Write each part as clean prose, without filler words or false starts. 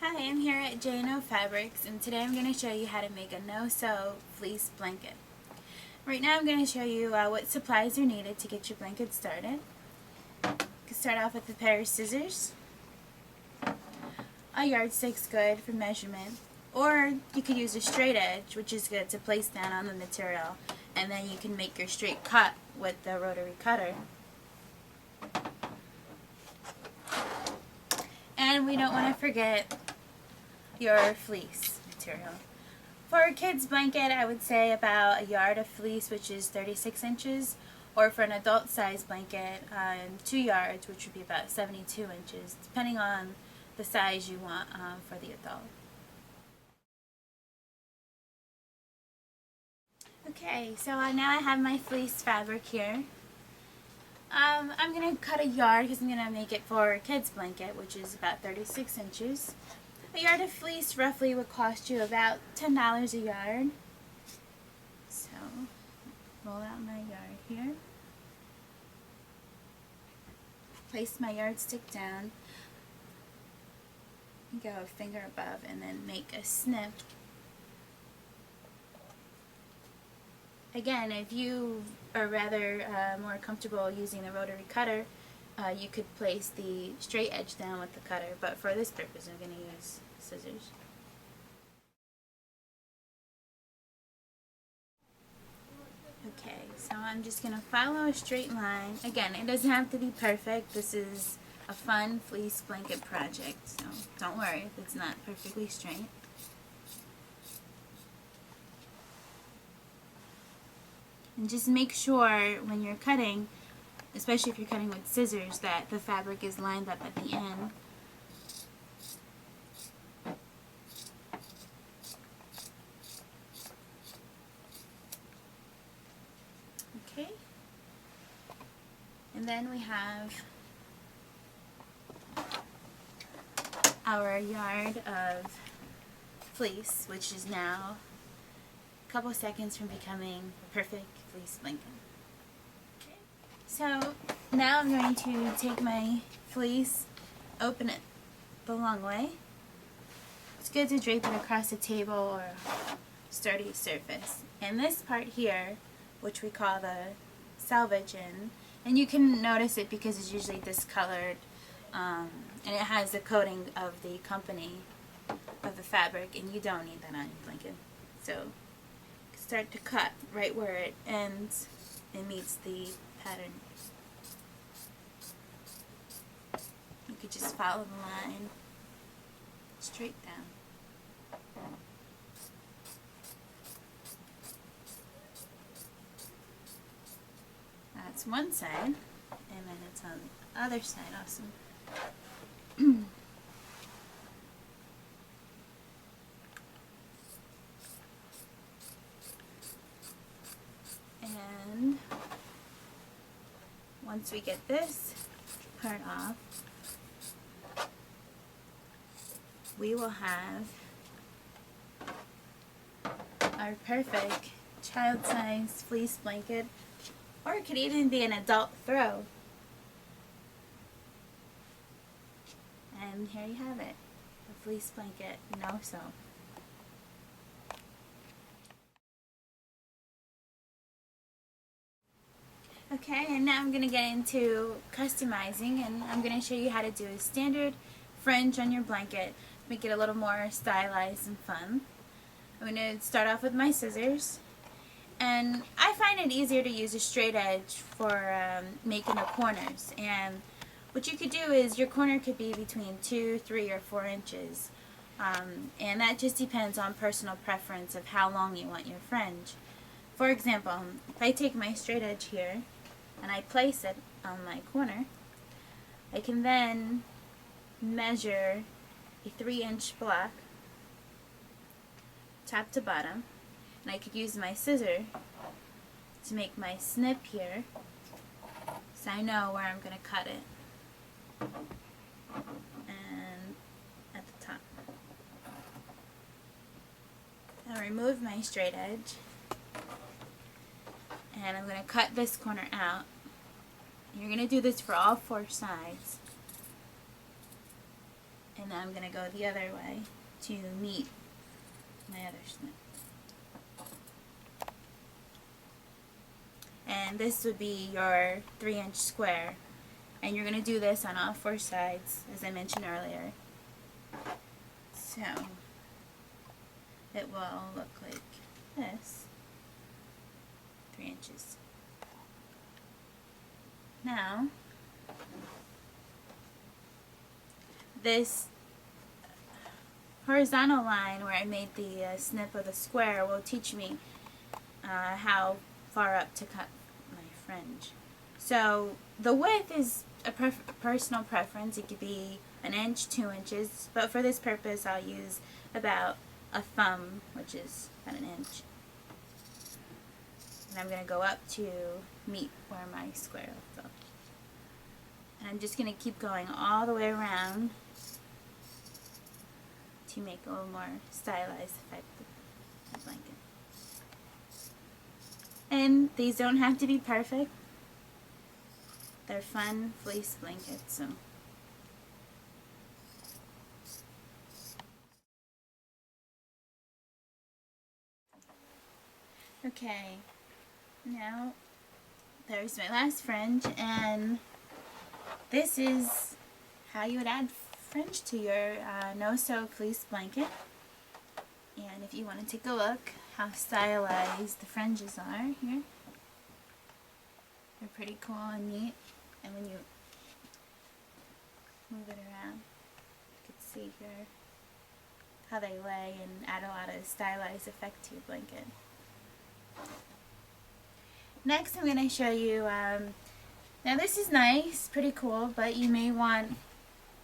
Hi, I'm here at J&O Fabrics, and today I'm going to show you how to make a no-sew fleece blanket. Right now I'm going to show you what supplies are needed to get your blanket started. You can start off with a pair of scissors. A yardstick's good for measurement, or you could use a straight edge, which is good to place down on the material, and then you can make your straight cut with the rotary cutter. And we don't want to forget your fleece material. For a kid's blanket, I would say about a yard of fleece, which is 36 inches, or for an adult size blanket, 2 yards, which would be about 72 inches, depending on the size you want for the adult. Okay, so now I have my fleece fabric here. I'm going to cut a yard because I'm going to make it for a kid's blanket, which is about 36 inches. A yard of fleece roughly would cost you about $10 a yard. So, roll out my yard here. Place my yardstick down. Go a finger above and then make a snip. Again, if you are rather more comfortable using the rotary cutter, you could place the straight edge down with the cutter, but for this purpose I'm going to use scissors. Okay, so I'm just going to follow a straight line. Again, it doesn't have to be perfect. This is a fun fleece blanket project, so don't worry if it's not perfectly straight. And just make sure when you're cutting, especially if you're cutting with scissors, that the fabric is lined up at the end. Okay. And then we have our yard of fleece, which is now a couple seconds from becoming a perfect fleece blanket. So now I'm going to take my fleece, open it the long way. It's good to drape it across a table or a sturdy surface. And this part here, which we call the selvage end, and you can notice it because it's usually discolored, and it has the coating of the company of the fabric, and you don't need that on your blanket. So start to cut right where it ends and meets the pattern. You could just follow the line straight down. That's one side, and then it's on the other side also. And once we get this part off, we will have our perfect child-sized fleece blanket, or it could even be an adult throw. And here you have it, a fleece blanket, no-sew. Okay, and now I'm going to get into customizing, and I'm going to show you how to do a standard fringe on your blanket, make it a little more stylized and fun. I'm going to start off with my scissors, and I find it easier to use a straight edge for making the corners. And what you could do is your corner could be between 2, 3, or 4 inches, and that just depends on personal preference of how long you want your fringe. For example, if I take my straight edge here and I place it on my corner, I can then measure a 3-inch block top to bottom, and I could use my scissor to make my snip here so I know where I'm going to cut it, and at the top. I'll remove my straight edge, and I'm going to cut this corner out. You're going to do this for all 4 sides. And now I'm going to go the other way to meet my other snip. And this would be your 3-inch square. And you're going to do this on all 4 sides, as I mentioned earlier. So, it will look like this. 3 inches. Now, this horizontal line where I made the snip of the square will teach me how far up to cut my fringe. So the width is a personal preference. It could be 1 inch, 2 inches, but for this purpose I'll use about a thumb, which is about 1 inch. And I'm going to go up to meet where my square left off. And I'm just going to keep going all the way around to make a little more stylized effect of the blanket. And these don't have to be perfect. They're fun fleece blankets, so. Okay, now there's my last fringe, and this is how you would add fringe to your no-sew fleece blanket. And if you want to take a look how stylized the fringes are here, they're pretty cool and neat. And when you move it around, you can see here how they lay and add a lot of stylized effect to your blanket. Next I'm going to show you, now this is nice, pretty cool, but you may want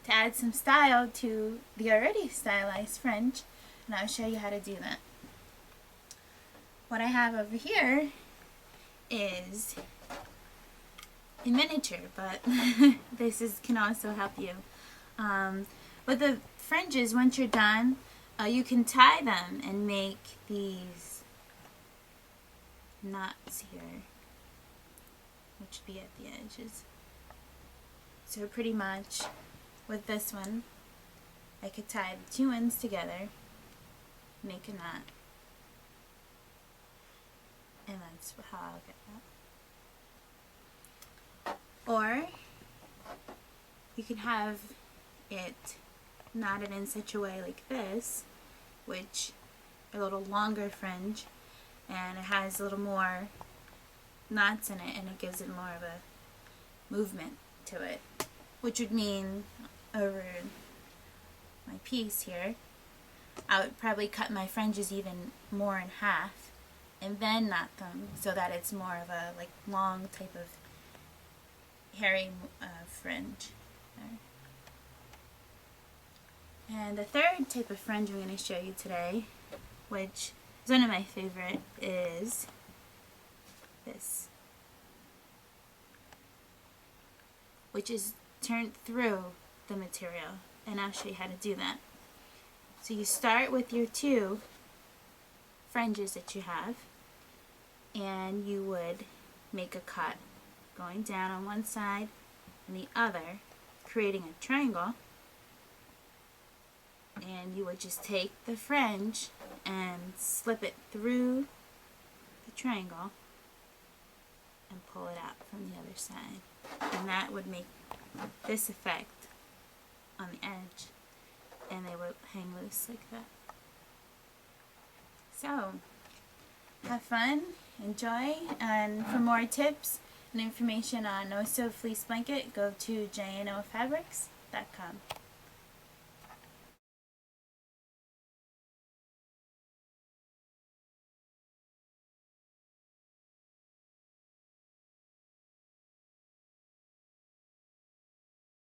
to add some style to the already stylized fringe, and I'll show you how to do that. What I have over here is in miniature, but this can also help you. But the fringes, once you're done, you can tie them and make these knots here, which would be at the edges. So pretty much with this one, I could tie the 2 ends together, make a knot, and that's how I'll get that. Or you can have it knotted in such a way like this, which a little longer fringe, and it has a little more knots in it, and it gives it more of a movement to it, which would mean over my piece here I would probably cut my fringes even more in half and then knot them so that it's more of a like long type of hairy fringe there. And the third type of fringe I'm going to show you today, which is one of my favorite, is this, which is turned through the material, and I'll show you how to do that. So you start with your 2 fringes that you have, and you would make a cut going down on one side and the other, creating a triangle, and you would just take the fringe and slip it through the triangle and pull it out from the other side, and that would make this effect on the edge, and they would hang loose like that. So have fun, enjoy, and for more tips and information on no-sew fleece blanket, go to no-sew-fabrics.com.